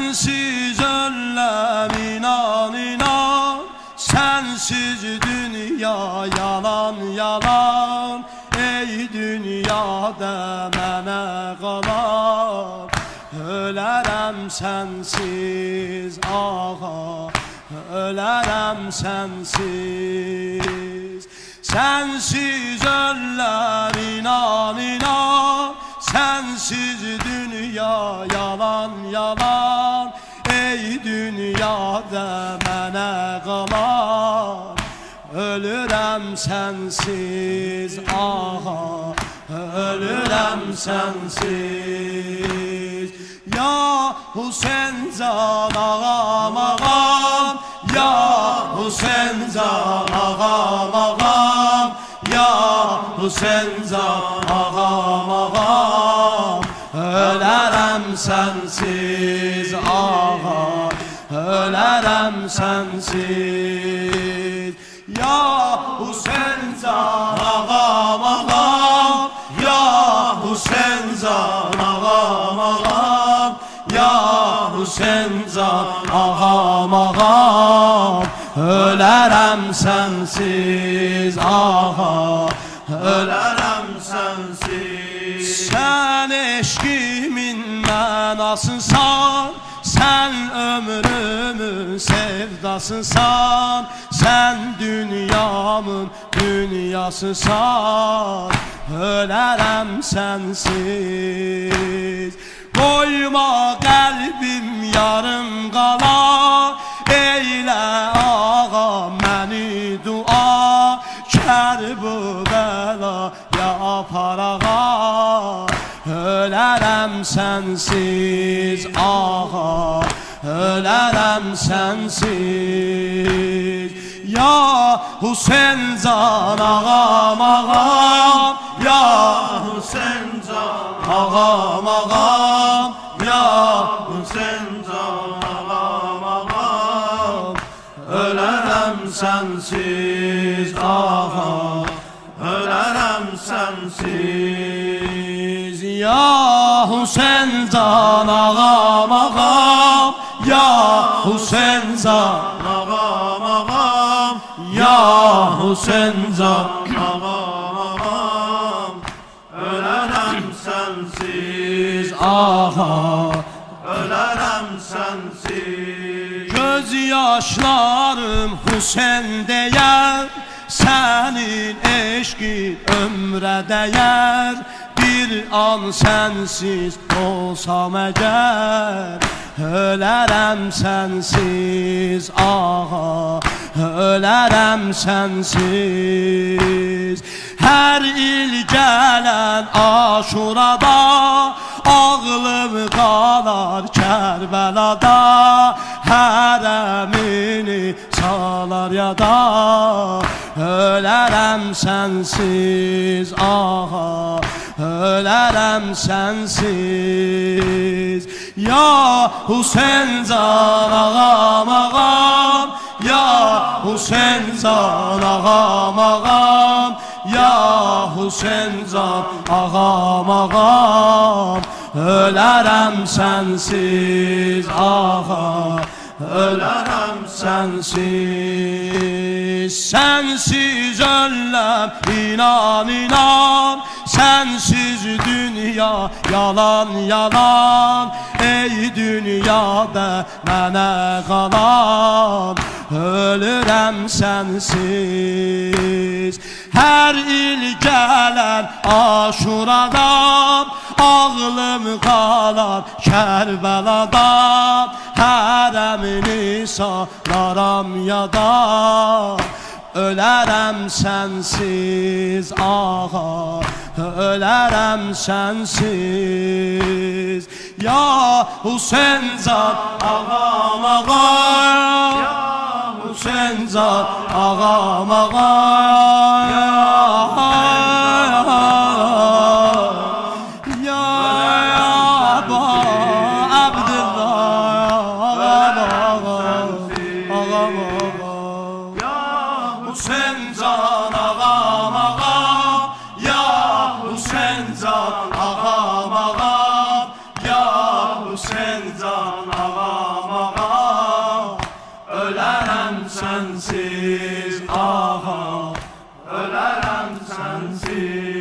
Sensiz ölüm inan inan, sensiz dünya yalan yalan. Ey dünyada mənə qalan, ölərəm sensiz ağa, ölərəm sensiz. Sensiz ölüm inan inan, sensiz dünya yalan yalan. Ey dünyada mənə qalan, ölürəm sensiz ağa, ölürəm sensiz. Ya Hüseyin can ağam ağam, ya Hüseyin can ağam ağam, ya Hüseyin can ağam ağam. Ölərəm sensiz ağa, ölərəm sensiz. Ya Hüseyin can ağam ağam, ya Hüseyin can ağam ağam, ya Hüseyin can ağam ağam. Ölərəm sensiz ağa, ölərəm sensiz. Sen eşkimin mənasınsan, sen ömrümün sevdasınsan, sen dünyamın dünyasınsan. Ölərəm sensiz. Koyma kalbim yarım qala, eylə ağa məni dua. Kərbəla ya aparağa, ölərəm sensiz ağa, ölərəm sensiz. Ya Hüseyin can ağam ağam, ya Hüseyin can ağam ağam, ya Hüseyin can ağam ağam. Ölərəm sensiz ağa, ölərəm sensiz. Ya Hüseyin can ağam ağam, ya Hüseyin can ağam ağam, ya Hüseyin can ağam ağam. Ölərəm sensiz ağa, ölərəm sensiz. Göz yaşlarım Hüseyin deyər, senin eşkin ömrə dəyər. Bir an sensiz olsam əgər, ölərəm sensiz ağa, ölərəm sensiz. Hər il gələn Aşurada, ağlım qalar Kərbəlada. Hərəmini salar yada, ölərəm sensiz ağa, ölərəm sensiz. Ya Hüseyin can ağam ağam, ya Hüseyin can ağam ağam, ya Hüseyin can ağam ağam. Ölərəm sensiz ağa, ölərəm sensiz. Sensiz ölüm inan inan, sensiz dünya yalan yalan. Ey dünyada mənə qalan, ölürəm sensiz. Hər il gələn Aşurada, ağlım qalar Kərbəlada. Hərəmini salaram yada, ölərəm sensiz ağa, ölərəm sensiz. Ya Hüseyin can ağam ağam, ya Hüseyin can ağam ağam, ya Hüseyin can ağam ağam, ya Hüseyin can ağam ağam, ya Hüseyin can ağam. sensiz ağam, ölərəm sensiz.